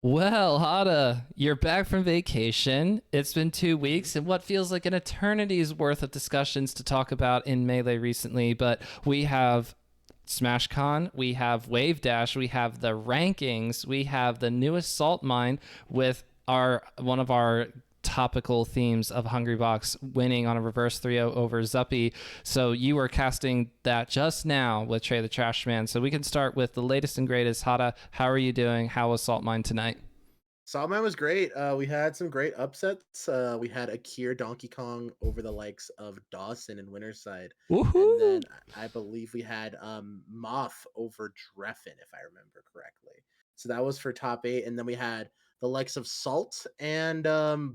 Well, Hada, you're back from vacation. It's been 2 weeks and what feels like an eternity's worth of discussions to talk about in Melee recently. But we have SmashCon, we have Wavedash, we have the rankings, we have the newest salt mine with our one of our topical themes of Hungrybox winning on a reverse 3-0 over Zuppy. So you were casting that just now with Trey the Trash Man. So we can start with the latest and greatest. Hada, how are you doing? How was Salt Mine tonight? Saltman was great. We had some great upsets. We had Akir Donkey Kong over the likes of Dawson and Winterside. And Woohoo! then I believe we had Moth over Dreffin, if I remember correctly. So that was for top eight. And then we had the likes of Salt and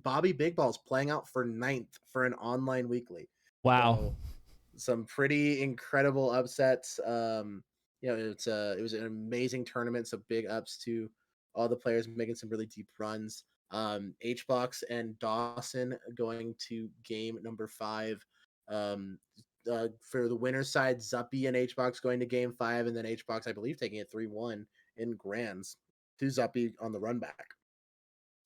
Bobby Big Balls playing out for ninth for an online weekly. Wow. So some pretty incredible upsets. It was an amazing tournament. So big ups to all the players making some really deep runs. HBox and Dawson going to game number five. Um, for the winner's side, Zuppy and HBox going to game five, and then HBox, I believe, taking it 3-1 in grands to Zuppy on the run back.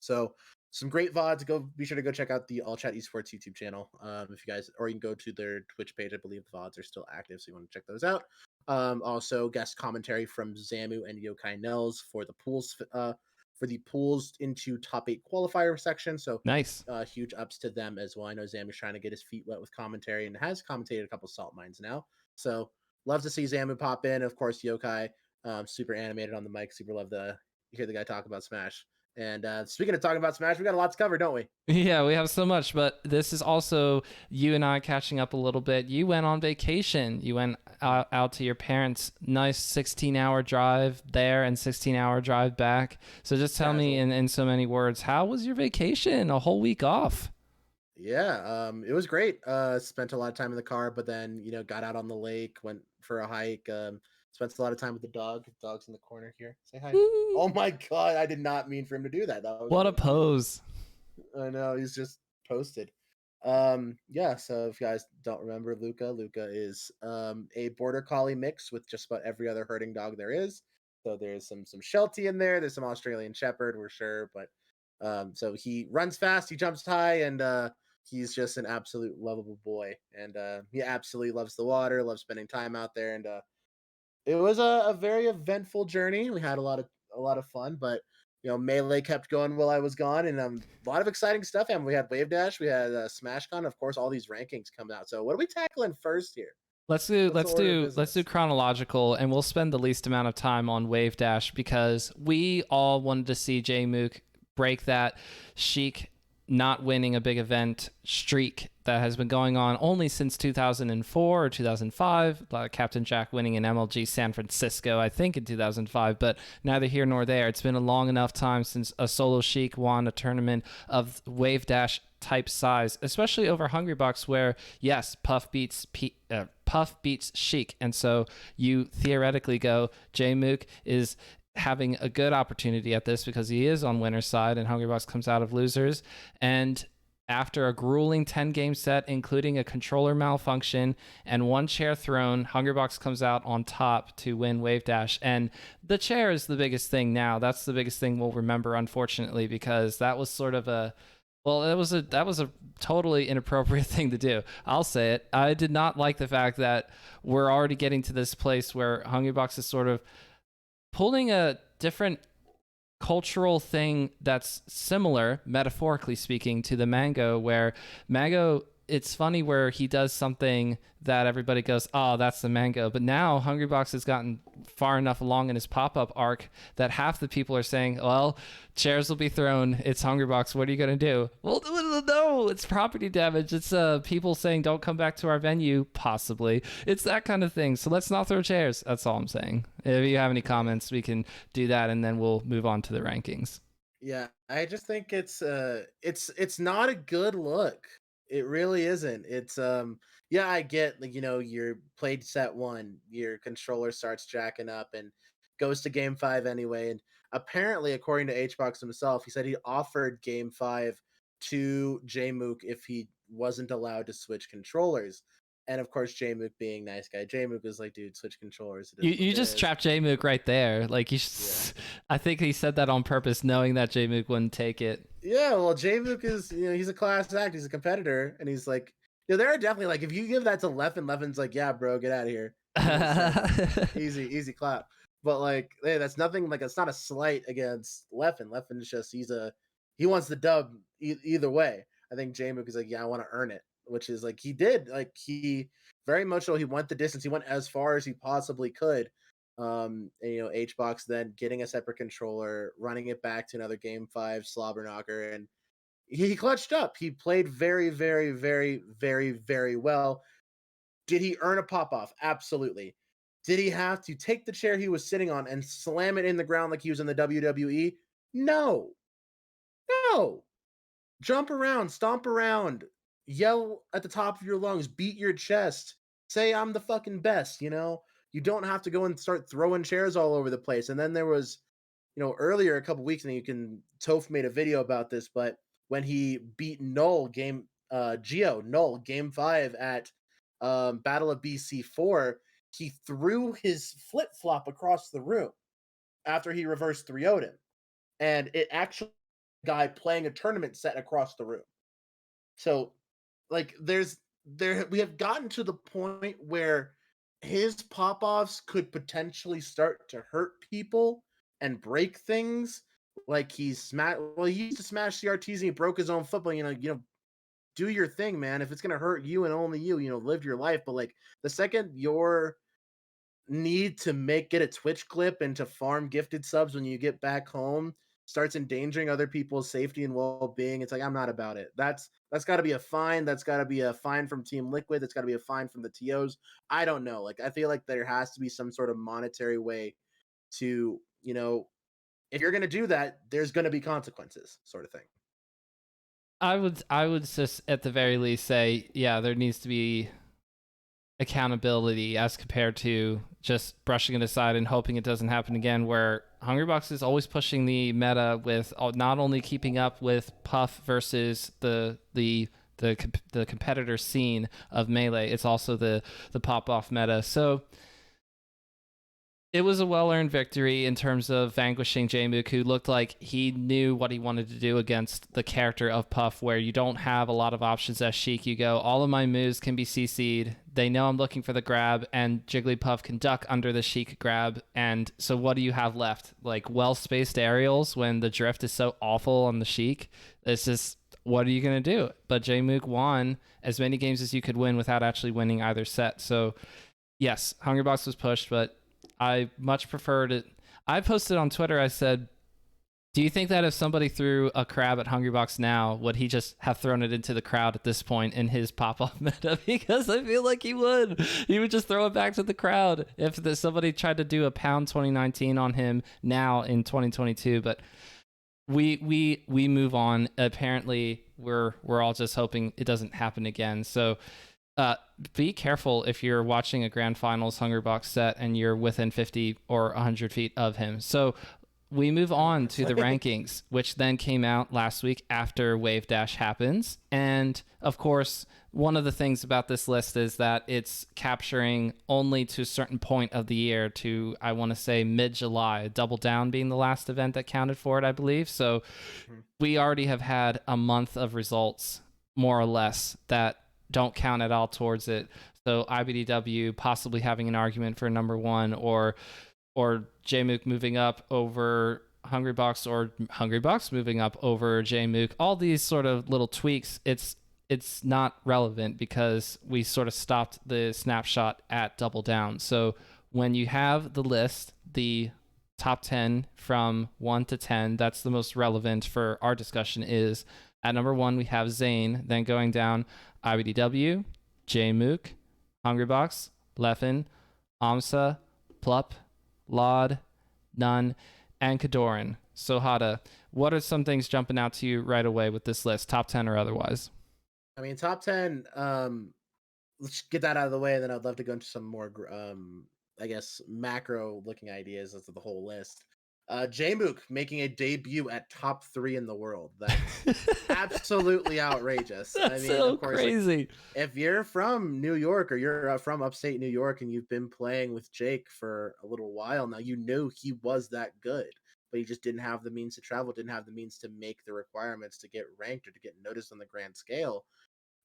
So some great VODs. Go be sure to go check out the All Chat Esports YouTube channel. If you guys, or you can go to their Twitch page. I believe the VODs are still active, so you want to check those out. Also guest commentary from Zamu and Yokai Nels for the pools into top eight qualifier section. So Nice. huge ups to them as well. I know Zamu's trying to get his feet wet with commentary and has commentated a couple salt mines now. So love to see Zamu pop in. Of course, Yokai, super animated on the mic. Super love to hear the guy talk about Smash. And speaking of talking about Smash, we got a lot to cover, don't we? Yeah, we have so much, but this is also you and I catching up a little bit. You went on vacation. You went out to your parents' nice 16-hour drive there and 16-hour drive back. So just tell me Casual. in so many words, how was your vacation? A whole week off. Yeah, it was great. Spent a lot of time in the car, but then got out on the lake, went for a hike. Spent a lot of time with the dog. The dog's in the corner here. Say hi. Oh my god, I did not mean for him to do that. That was What a really rude. pose. I know he's just posted. Yeah. So if you guys don't remember Luca is a border collie mix with just about every other herding dog there is. So there's some Sheltie in there. There's some Australian Shepherd, we're sure, but so he runs fast, he jumps high, and he's just an absolute lovable boy. And he absolutely loves the water, loves spending time out there, and it was a very eventful journey. We had a lot of fun, but Melee kept going while I was gone, and a lot of exciting stuff happened. We had Wavedash, we had SmashCon, of course, all these rankings come out. So what are we tackling first here? Let's do What's the let's order of do let's do business? chronological, and we'll spend the least amount of time on Wave Dash because we all wanted to see J Mook break that Sheik not winning a big event streak that has been going on only since 2004 or 2005. Captain Jack winning in MLG San Francisco, I think, in 2005, but neither here nor there. It's been a long enough time since a solo Sheik won a tournament of Wave Dash type size, especially over Hungrybox, where yes, Puff beats Sheik, and so you theoretically go, J Mook is having a good opportunity at this because he is on winner's side and Hungrybox comes out of losers. And after a grueling 10-game set, including a controller malfunction and one chair thrown, Hungrybox comes out on top to win Wave Dash. And the chair is the biggest thing now. That's the biggest thing we'll remember, unfortunately, because that was sort of a that was a totally inappropriate thing to do. I'll say it. I did not like the fact that we're already getting to this place where Hungrybox is sort of pulling a different cultural thing that's similar, metaphorically speaking, to the Mango, where Mango, it's funny where he does something that everybody goes, oh, that's the Mango. But now Hungrybox has gotten far enough along in his pop-up arc that half the people are saying, well, chairs will be thrown. It's Hungrybox. What are you going to do? Well, no, it's property damage. It's people saying, don't come back to our venue, possibly. It's that kind of thing. So let's not throw chairs. That's all I'm saying. If you have any Yeah. comments, we can do that, and then we'll move on to the rankings. Yeah, I just think it's not a good look. It really isn't. It's yeah, I get, like, you're played set one, your controller starts jacking up and goes to game five anyway. And apparently, according to HBox himself, he said he offered game five to Jmook if he wasn't allowed to switch controllers. And of course, J-Mook being nice guy. J-Mook was like, dude, switch controllers. It is what You it just is. trapped J-Mook right there. Like Yeah. I think he said that on purpose, knowing that J-Mook wouldn't take it. Yeah, well, J-Mook is, he's a class act. He's a competitor. And he's like, there are definitely like, if you give that to Leffen, Leffen's like, yeah, bro, get out of here. You know, so easy clap. But like, hey, that's nothing, like, it's not a slight against Leffen. Leffen is just, he wants the dub either way. I think J-Mook is like, yeah, I want to earn it, which is like, he did. Like, he very much so, he went the distance. He went as far as he possibly could. And, HBox then getting a separate controller, running it back to another game 5 slobber knocker, and he clutched up. He played very, very, very, very, very well. Did he earn a pop off? Absolutely. Did he have to take the chair he was sitting on and slam it in the ground like he was in the WWE? No. No. Jump around, stomp around, yell at the top of your lungs, beat your chest, say I'm the fucking best, You don't have to go and start throwing chairs all over the place. And then there was, earlier a couple weeks, and Toph made a video about this, but when he beat Null game 5 at Battle of BC4, he threw his flip-flop across the room after he reversed 3-0'd him. And it actually guy playing a tournament set across the room. So, like, we have gotten to the point where his pop-offs could potentially start to hurt people and break things. Like he used to smash CRTs and he broke his own foot, but do your thing, man. If it's gonna hurt you and only you, live your life. But like the second your need to get a Twitch clip and to farm gifted subs when you get back home starts endangering other people's safety and well-being, it's like, I'm not about it. That's got to be a fine. That's got to be a fine from Team Liquid. That's got to be a fine from the TOs. I don't know. Like, I feel like there has to be some sort of monetary way to, if you're going to do that, there's going to be consequences, sort of thing. I would just at the very least say, yeah, there needs to be accountability as compared to just brushing it aside and hoping it doesn't happen again, where Hungrybox is always pushing the meta with not only keeping up with Puff versus the competitor scene of Melee, it's also the pop-off meta. So it was a well-earned victory in terms of vanquishing J-Mook, who looked like he knew what he wanted to do against the character of Puff, where you don't have a lot of options as Sheik. You go, all of my moves can be CC'd. They know I'm looking for the grab, and Jigglypuff can duck under the Sheik grab. And so what do you have left? Like, well-spaced aerials when the drift is so awful on the Sheik? It's just, what are you going to do? But J-Mook won as many games as you could win without actually winning either set. So, yes, Hungrybox was pushed, but I much preferred it. I posted on Twitter, I said, do you think that if somebody threw a crab at Hungrybox now, would he just have thrown it into the crowd at this point in his pop-off meta? Because I feel like he would. He would just throw it back to the crowd if somebody tried to do a pound 2019 on him now in 2022. But we move on. Apparently, we're all just hoping it doesn't happen again. So be careful if you're watching a grand finals Hungrybox set and you're within 50 or 100 feet of him. So we move on to the rankings, which then came out last week after Wavedash happens. And of course, one of the things about this list is that it's capturing only to a certain point of the year, to, I want to say, mid-July, Double Down being the last event that counted for it, I believe. So we already have had a month of results, more or less, that don't count at all towards it. So IBDW possibly having an argument for number one, or J-Mook moving up over Hungrybox, or Hungrybox moving up over J-Mook. All these sort of little tweaks, it's not relevant because we sort of stopped the snapshot at Double Down. So when you have the list, the top 10 from 1 to 10, that's the most relevant for our discussion. Is at number 1 we have Zane, then going down IBDW, J-Mook, Hungrybox, Leffen, Amsa, Plup, Laud, None, and Kadoran. So Hada, what are some things jumping out to you right away with this list, top 10 or otherwise? I mean, top 10, let's get that out of the way, and then I'd love to go into some more, I guess, macro looking ideas as to the whole list. Jmook making a debut at top 3 in the world. That's absolutely outrageous. I That's mean, so of course, like crazy. if you're from New York or you're from upstate New York and you've been playing with Jake for a little while now, you knew he was that good, but he just didn't have the means to travel, didn't have the means to make the requirements to get ranked or to get noticed on the grand scale.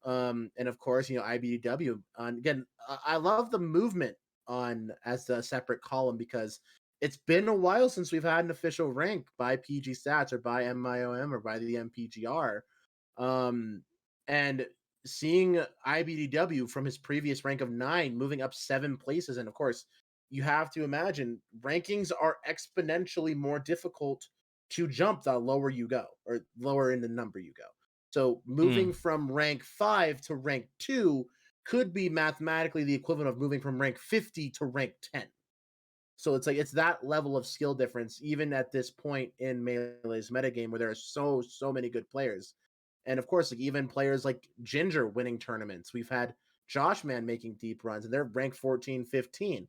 And of course, IBDW. Again, I love the movement on as a separate column because it's been a while since we've had an official rank by PG Stats or by MIOM or by the MPGR. Um, and seeing IBDW from his previous rank of 9 moving up 7 places, and of course, you have to imagine rankings are exponentially more difficult to jump the lower you go or lower in the number you go. So moving from rank 5 to rank 2 could be mathematically the equivalent of moving from rank 50 to rank 10. So it's like it's that level of skill difference, even at this point in Melee's metagame where there are so many good players. And of course, like even players like Ginger winning tournaments. We've had Josh Man making deep runs, and they're ranked 14, 15.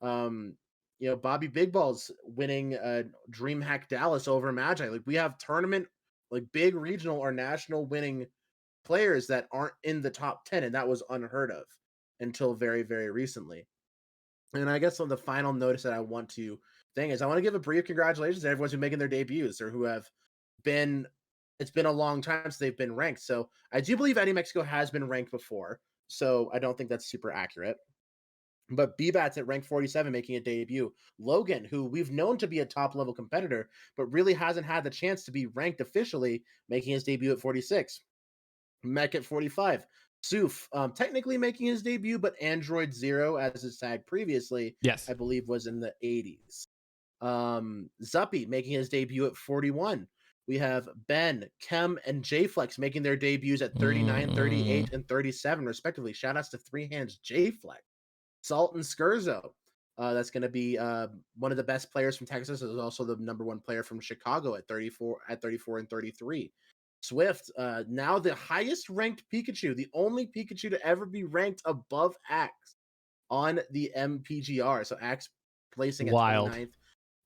Um, Bobby Big Balls winning DreamHack Dallas over Magi. Like we have tournament, like big regional or national winning players that aren't in the top 10, and that was unheard of until very, very recently. And I guess on the final notice that I want to thing is I want to give a brief congratulations to everyone who's making their debuts or who have been it's been a long time since they've been ranked. So I do believe Eddie Mexico has been ranked before. So I don't think that's super accurate. But B-Bats at rank 47 making a debut. Logan, who we've known to be a top level competitor, but really hasn't had the chance to be ranked officially, making his debut at 46. Mech at 45. Soof, technically making his debut, but Android Zero, as his tag previously, Yes. I believe was in the 80s. Zuppy making his debut at 41. We have Ben, Kem, and J-Flex making their debuts at 39, 38, and 37, respectively. Shoutouts to Three Hands J-Flex. Salt and Skurzo. That's going to be one of the best players from Texas. Is also the number 1 player from Chicago at 34 and 33. Swift, now the highest ranked Pikachu, the only Pikachu to ever be ranked above Axe on the MPGR. So Axe placing at Wild. 29th.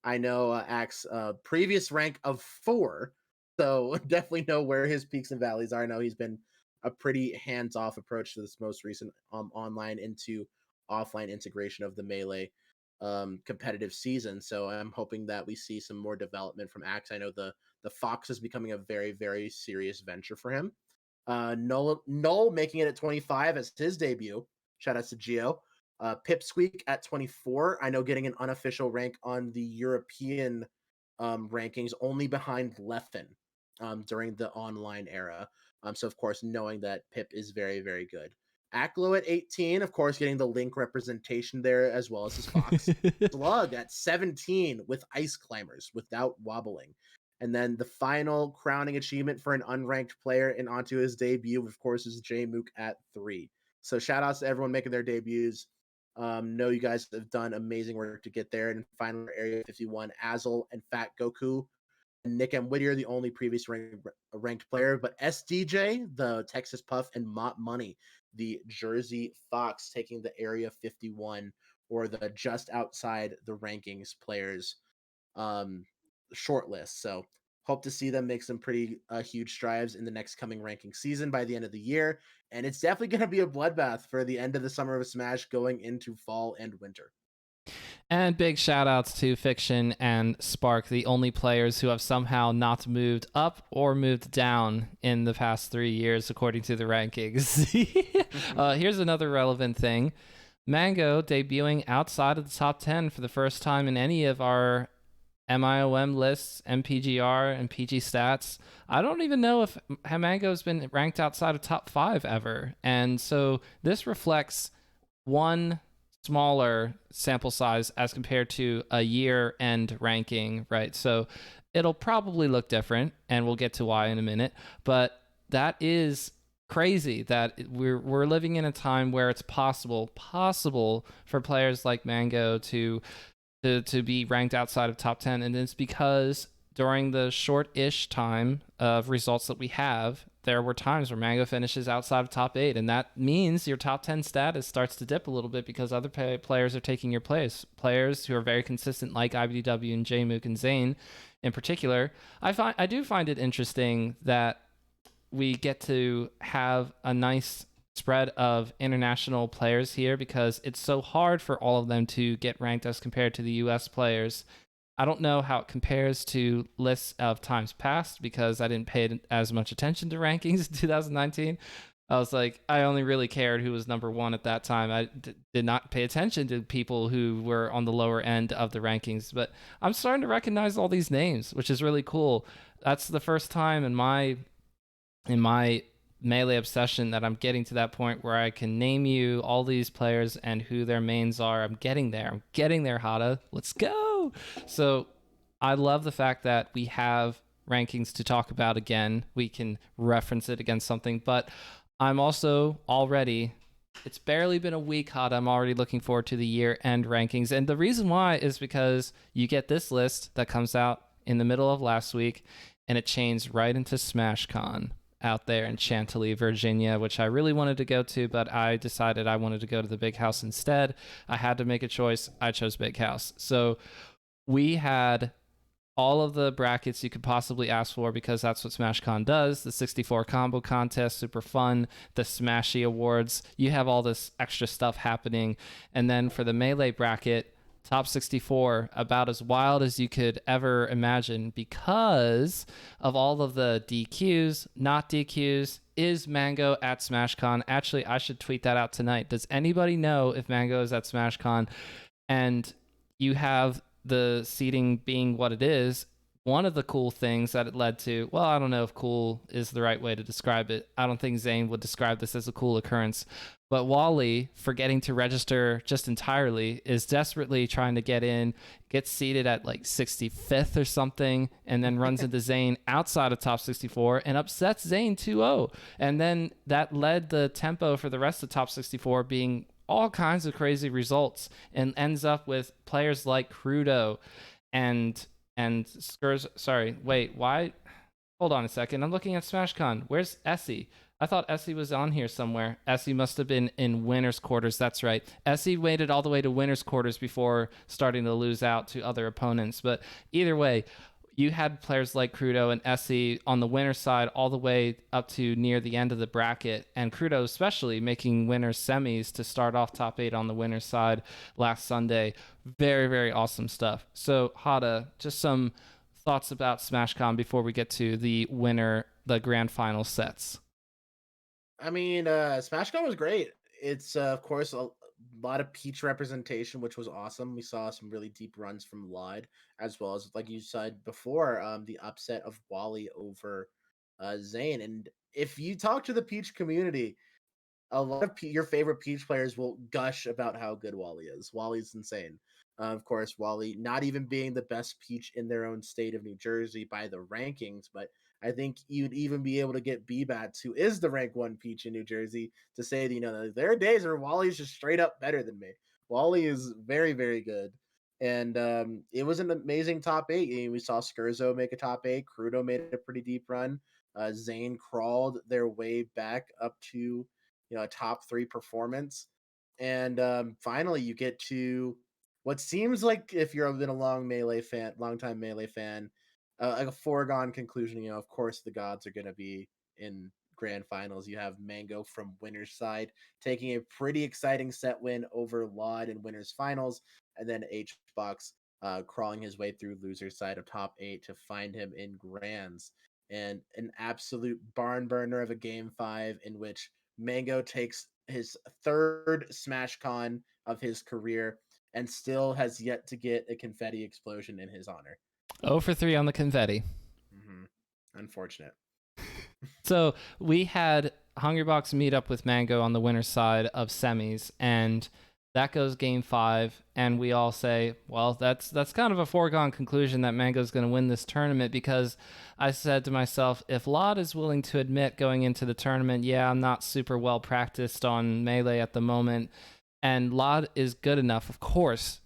I know Axe previous rank of 4. So definitely know where his peaks and valleys are. I know he's been a pretty hands-off approach to this most recent online into offline integration of the Melee competitive season. So I'm hoping that we see some more development from Axe. I know the Fox is becoming a very, very serious venture for him. Null making it at 25 as his debut. Shout out to Geo. Pipsqueak at 24. I know getting an unofficial rank on the European rankings only behind Leffen during the online era. So of course, knowing that Pip is very, very good. Aklo at 18, of course, getting the Link representation there as well as his Fox. Slug at 17 with Ice Climbers without wobbling. And then the final crowning achievement for an unranked player and onto his debut, of course, is Jmook at 3. So shout outs to everyone making their debuts. Know you guys have done amazing work to get there. And finally, Area 51, Azel and Fat Goku. And Nick M. Whittier, the only previous ranked player, but SDJ, the Texas Puff, and Mott Money, the Jersey Fox, taking the Area 51 or the just outside the rankings players short list. So hope to see them make some pretty huge strides in the next coming ranking season by the end of the year. And it's definitely going to be a bloodbath for the end of the summer of Smash going into fall and winter. And big shout outs to Fiction and Spark, the only players who have somehow not moved up or moved down in the past 3 years, according to the rankings. Here's another relevant thing. Mango debuting outside of the top 10 for the first time in any of our MIOM lists, MPGR, and PG stats. I don't even know if Mango's been ranked outside of top 5 ever. And so this reflects one smaller sample size as compared to a year end ranking, right? So it'll probably look different, and we'll get to why in a minute, but that is crazy that we're living in a time where it's possible for players like Mango to be ranked outside of top 10, and it's because during the short-ish time of results that we have, there were times where Mango finishes outside of top 8, and that means your top 10 status starts to dip a little bit because other players are taking your place. Players who are very consistent, like IBDW and Jmook and Zane in particular. I do find it interesting that we get to have a nice spread of international players here because it's so hard for all of them to get ranked as compared to the US players. I don't know how it compares to lists of times past because I didn't pay as much attention to rankings in 2019. I was like, I only really cared who was number one at that time. I did not pay attention to people who were on the lower end of the rankings. But I'm starting to recognize all these names, which is really cool. That's the first time in my Melee obsession that I'm getting to that point where I can name you all these players and who their mains are. I'm getting there, Hada. Let's go. So I love the fact that we have rankings to talk about again. We can reference it against something, but I'm also already, it's barely been a week, Hada. I'm already looking forward to the year-end rankings. And the reason why is because you get this list that comes out in the middle of last week, and it chains right into SmashCon out there in Chantilly, Virginia, which I really wanted to go to, but I decided I wanted to go to the Big House instead. I had to make a choice. I chose Big House. So we had all of the brackets you could possibly ask for because that's what SmashCon does. The 64 combo contest, super fun. The Smashy Awards. You have all this extra stuff happening. And then for the Melee bracket, top 64, about as wild as you could ever imagine because of all of the DQs, not DQs. Is Mango at SmashCon? Actually, I should tweet that out tonight. Does anybody know if Mango is at SmashCon? And you have the seating being what it is. One of the cool things that it led to, well, I don't know if cool is the right way to describe it. I don't think Zane would describe this as a cool occurrence. But Wally, forgetting to register just entirely, is desperately trying to get in, gets seated at like 65th or something, and then runs into Zane outside of top 64 and upsets Zane 2-0. And then that led the tempo for the rest of top 64 being all kinds of crazy results and ends up with players like Crudo and Skurs. Sorry, wait, why? Hold on a second. I'm looking at SmashCon. Where's Essie? I thought Essie was on here somewhere. Essie must have been in winner's quarters. That's right. Essie waited all the way to winner's quarters before starting to lose out to other opponents. But either way, you had players like Crudo and Essie on the winner's side all the way up to near the end of the bracket. And Crudo especially making winner's semis to start off top 8 on the winner's side last Sunday. Very, very awesome stuff. So Hada, just some thoughts about SmashCon before we get to the winner, the grand final sets. I mean, SmashCon was great. It's of course a lot of Peach representation, which was awesome. We saw some really deep runs from Lod, as well as, like you said before, the upset of Wally over Zane. And if you talk to the Peach community, a lot of your favorite Peach players will gush about how good Wally is. Wally's insane. Of course, Wally not even being the best Peach in their own state of New Jersey by the rankings, but I think you'd even be able to get B-Bats, who is the rank 1 Peach in New Jersey, to say that, there are days where Wally's just straight up better than me. Wally is very, very good. And it was an amazing top 8. I mean, we saw Skurzo make a top 8. Crudo made a pretty deep run. Zane crawled their way back up to a top 3 performance. And finally, you get to what seems like, if you've been a long time Melee fan, like a foregone conclusion. Of course, the gods are going to be in grand finals. You have Mango from winner's side taking a pretty exciting set win over Lod in winners finals, and then HBox crawling his way through loser's side of top 8 to find him in grands. And an absolute barn burner of a game 5 in which Mango takes his 3rd SmashCon of his career and still has yet to get a confetti explosion in his honor. 0 for 3 on the confetti. Mm-hmm. Unfortunate. So we had Hungrybox meet up with Mango on the winner's side of semis, and that goes game 5, and we all say, well, that's kind of a foregone conclusion that Mango's going to win this tournament, because I said to myself, if Lod is willing to admit going into the tournament, yeah, I'm not super well practiced on Melee at the moment, and Lod is good enough, of course,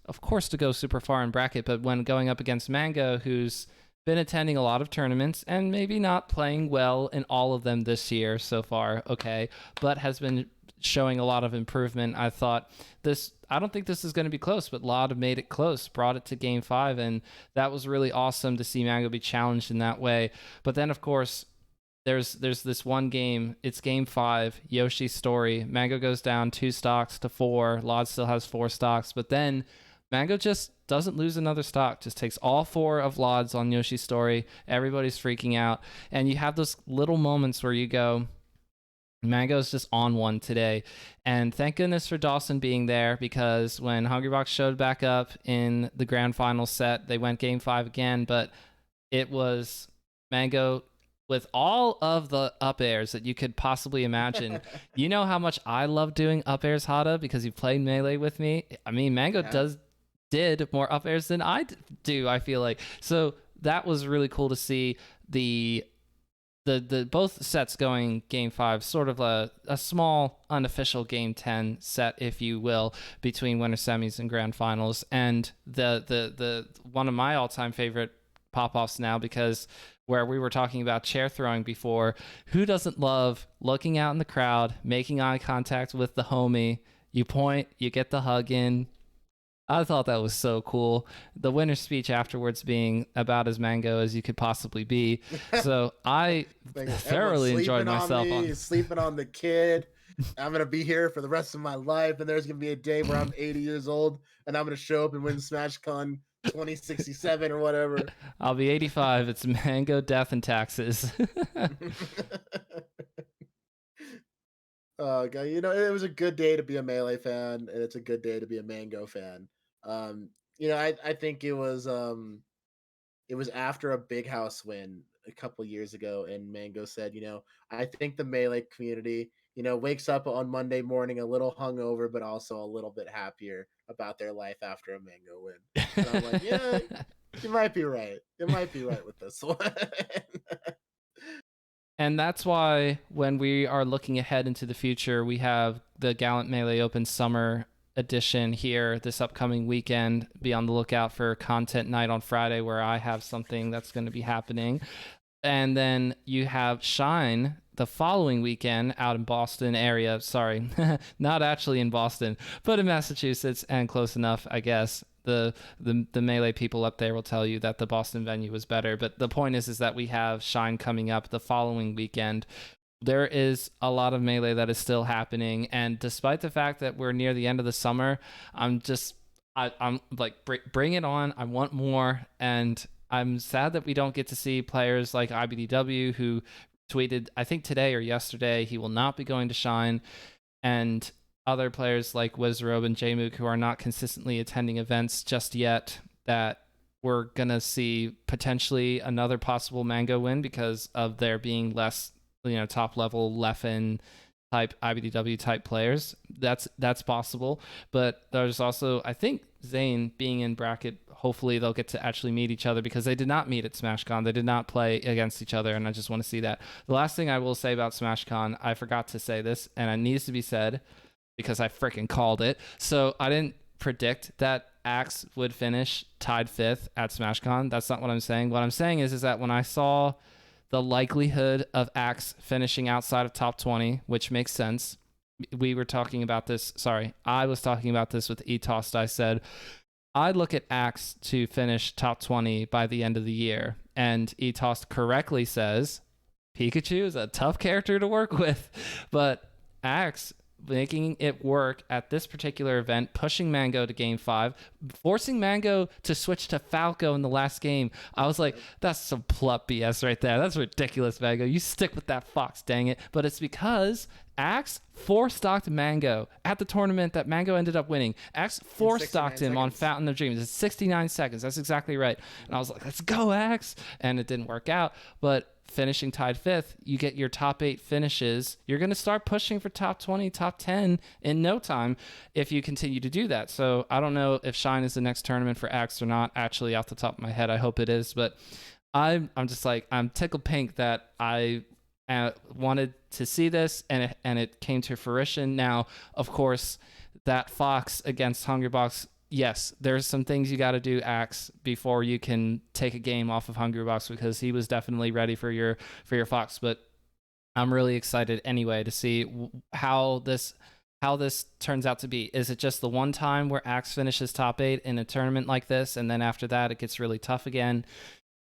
to go super far in bracket, but when going up against Mango, who's been attending a lot of tournaments and maybe not playing well in all of them this year so far, okay, but has been showing a lot of improvement. I don't think this is going to be close, but Lod made it close, brought it to game 5, and that was really awesome to see Mango be challenged in that way. But then, of course, there's this one game. It's game 5, Yoshi's story. Mango goes down 2 stocks to 4. Lod still has 4 stocks, but then Mango just doesn't lose another stock, just takes all 4 of Lod's on Yoshi's story. Everybody's freaking out, and you have those little moments where you go, Mango's just on one today. And thank goodness for Dawson being there, because when Hungrybox showed back up in the grand final set, they went game 5 again, but it was Mango with all of the up airs that you could possibly imagine. You know how much I love doing up airs, Hada, because you played Melee with me. I mean, Mango did more up airs than I do, I feel like. So that was really cool to see. The both sets going game 5, sort of a small unofficial game 10 set, if you will, between winter semis and grand finals. And the one of my all-time favorite pop-offs now, because where we were talking about chair throwing before, who doesn't love looking out in the crowd, making eye contact with the homie, you point, you get the hug in. I thought that was so cool. The winner's speech afterwards being about as Mango as you could possibly be. So I thoroughly enjoyed myself. Sleeping on the kid. I'm going to be here for the rest of my life, and there's going to be a day where I'm 80 years old, and I'm going to show up and win SmashCon 2067 or whatever. I'll be 85. It's Mango, death, and taxes. Oh, God, it was a good day to be a Melee fan, and it's a good day to be a Mango fan. I think it was after a Big House win a couple years ago, and Mango said, I think the Melee community, wakes up on Monday morning a little hungover, but also a little bit happier about their life after a Mango win. And I'm like, yeah, you might be right. You might be right with this one. And that's why when we are looking ahead into the future, we have the Gallant Melee Open Summer Edition here this upcoming weekend. Be on the lookout for Content Night on Friday, where I have something that's going to be happening. And then you have Shine the following weekend out in Boston area. Sorry, not actually in Boston, but in Massachusetts, and close enough, I guess. The Melee people up there will tell you that the Boston venue was better. But the point is that we have Shine coming up the following weekend. There is a lot of Melee that is still happening, and despite the fact that we're near the end of the summer, I'm like, bring it on. I want more, and I'm sad that we don't get to see players like IBDW, who tweeted, I think today or yesterday, he will not be going to Shine, and other players like Wizrobe and Jmook, who are not consistently attending events just yet, that we're going to see potentially another possible Mango win because of there being less, top level Leffen type IBDW type players. That's possible. But there's also, I think, Zane being in bracket, hopefully they'll get to actually meet each other, because they did not meet at SmashCon. They did not play against each other, and I just want to see that. The last thing I will say about SmashCon, I forgot to say this, and it needs to be said, because I freaking called it. So I didn't predict that Axe would finish tied 5th at SmashCon. That's not what I'm saying. What I'm saying is that when I saw the likelihood of Axe finishing outside of top 20, which makes sense, we were talking about this. Sorry, I was talking about this with Etost. I said, I'd look at Axe to finish top 20 by the end of the year. And Etost correctly says, Pikachu is a tough character to work with, but Axe making it work at this particular event, pushing Mango to game 5, forcing Mango to switch to Falco in the last game. I was like, that's some plup BS right there. That's ridiculous, Mango. You stick with that fox, dang it. But it's because Axe 4-stocked Mango at the tournament that Mango ended up winning. Axe 4-stocked him on Fountain of Dreams. It's 69 seconds. That's exactly right. And I was like, let's go, Axe. And it didn't work out. But finishing tied 5th, you get your top 8 finishes. You're going to start pushing for top 20, top 10 in no time if you continue to do that. So I don't know if Shine is the next tournament for Axe or not. Actually, off the top of my head, I hope it is. But I'm just like, I'm tickled pink that I wanted to see this, and it came to fruition. Now, of course, that Fox against Hungrybox yes, there's some things you got to do, Axe, before you can take a game off of Hungrybox, because he was definitely ready for your Fox. But I'm really excited anyway to see how this turns out to be. Is it just the one time where Axe finishes top 8 in a tournament like this, and then after that it gets really tough again?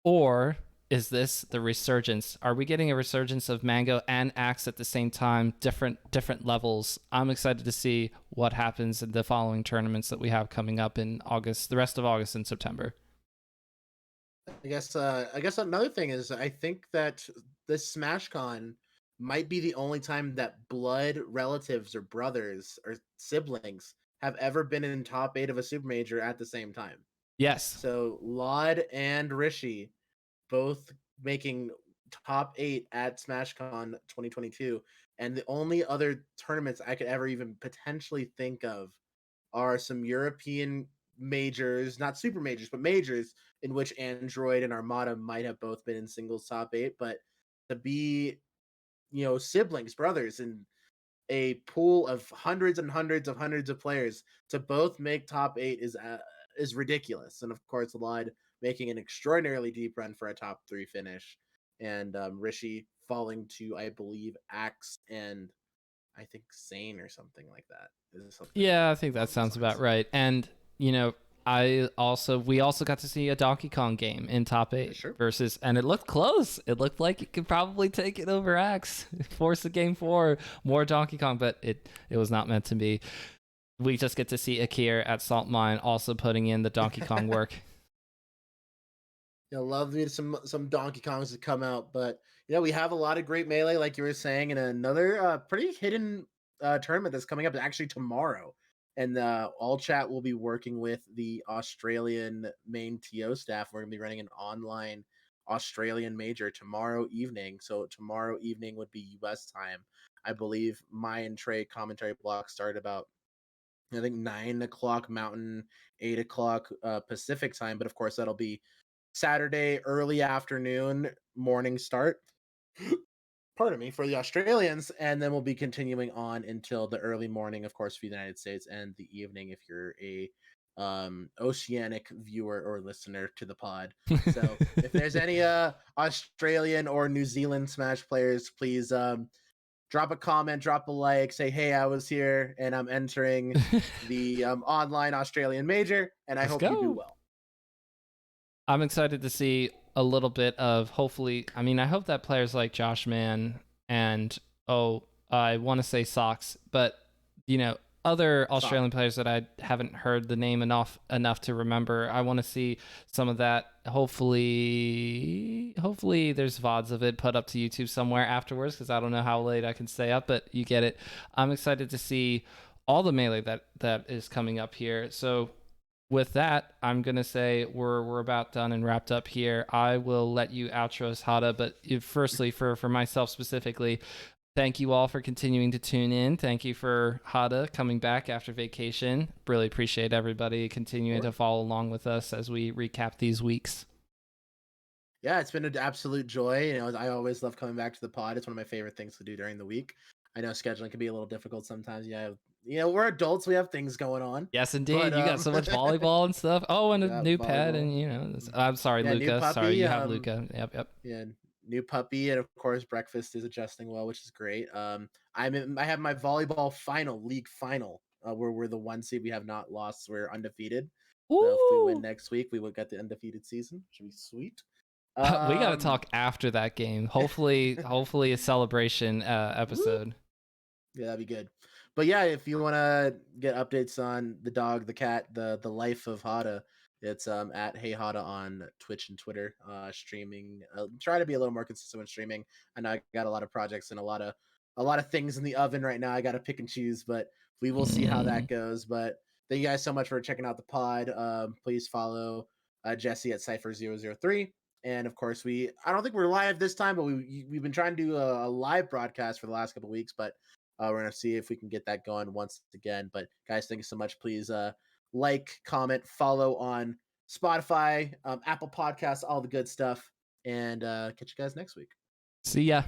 Or is this the resurgence? Are we getting a resurgence of Mango and Axe at the same time, different levels? I'm excited to see what happens in the following tournaments that we have coming up in August, the rest of August and September. I guess another thing is I think that this SmashCon might be the only time that blood relatives or brothers or siblings have ever been in top 8 of a super major at the same time. Yes. So Laud and Rishi both making top 8 at SmashCon 2022, and the only other tournaments I could ever even potentially think of are some European majors, not super majors, but majors in which Android and Armada might have both been in singles top 8, but to be, siblings, brothers, in a pool of hundreds and hundreds of hundreds of players to both make top 8 is ridiculous. And of course, Lod making an extraordinarily deep run for a top 3 finish, and Rishi falling to, I believe, Axe and I think Sane or something like that. Is something Yeah, I think that along those sounds about lines. right. And we also got to see a Donkey Kong game in top 8 Sure. versus, and it looked close. It looked like it could probably take it over Axe, force the game for more Donkey Kong, but it was not meant to be. We just get to see Akir at Salt Mine also putting in the Donkey Kong work. Love me some Donkey Kongs to come out, but we have a lot of great melee, like you were saying, and another pretty hidden tournament that's coming up actually tomorrow. And all chat will be working with the Australian main TO staff. We're gonna be running an online Australian major tomorrow evening. So tomorrow evening would be US time. I believe my and Trey commentary block start about, I think, 9 o'clock Mountain, 8 o'clock Pacific time. But of course, that'll be Saturday early afternoon, morning start. Pardon me, for the Australians, and then we'll be continuing on until the early morning, of course, for the United States, and the evening if you're a oceanic viewer or listener to the pod. So if there's any Australian or New Zealand Smash players, please drop a comment, drop a like, say, hey, I was here and I'm entering the online Australian major, and I Let's hope you do go. well. I'm excited to see a little bit of, hopefully, I mean, I hope that players like Josh Mann and, I want to say Sox, but, other Sock. Australian players that I haven't heard the name enough to remember. I want to see some of that. Hopefully there's VODs of it put up to YouTube somewhere afterwards, because I don't know how late I can stay up, but you get it. I'm excited to see all the melee that is coming up here. So with that, I'm gonna say we're about done and wrapped up here. I will let you outro us, Hada, but firstly, for myself specifically, thank you all for continuing to tune in. Thank you for Hada coming back after vacation. Really appreciate everybody continuing to follow along with us as we recap these weeks. Yeah, it's been an absolute joy. I always love coming back to the pod. It's one of my favorite things to do during the week. I know scheduling can be a little difficult sometimes. We're adults. We have things going on. Yes, indeed. But You got so much volleyball and stuff. Oh, and a yeah, new pet, volleyball. and I'm sorry, Yeah, new Luca. Sorry, puppy. you have Luca. Yep. Yeah, new puppy, and of course breakfast is adjusting well, which is great. I have my volleyball league final, where we're the 1 seed. We have not lost. We're undefeated. So if we win Ooh. next week, we will get the undefeated season. Should be sweet. We got to Um, talk after that game. Hopefully a celebration episode. Yeah, that'd be good. But yeah, if you want to get updates on the dog, the cat, the life of Hada, it's at Hey Hada on Twitch and Twitter. Streaming. Try to be a little more consistent with streaming. I know I got a lot of projects and a lot of things in the oven right now. I got to pick and choose, but we will see how that goes. But thank you guys so much for checking out the pod. Please follow Jesse at Cypher003. And of course, I don't think we're live this time, but we've been trying to do a live broadcast for the last couple of weeks, but we're going to see if we can get that going once again. But guys, thank you so much. Please like, comment, follow on Spotify, Apple Podcasts, all the good stuff. And catch you guys next week. See ya.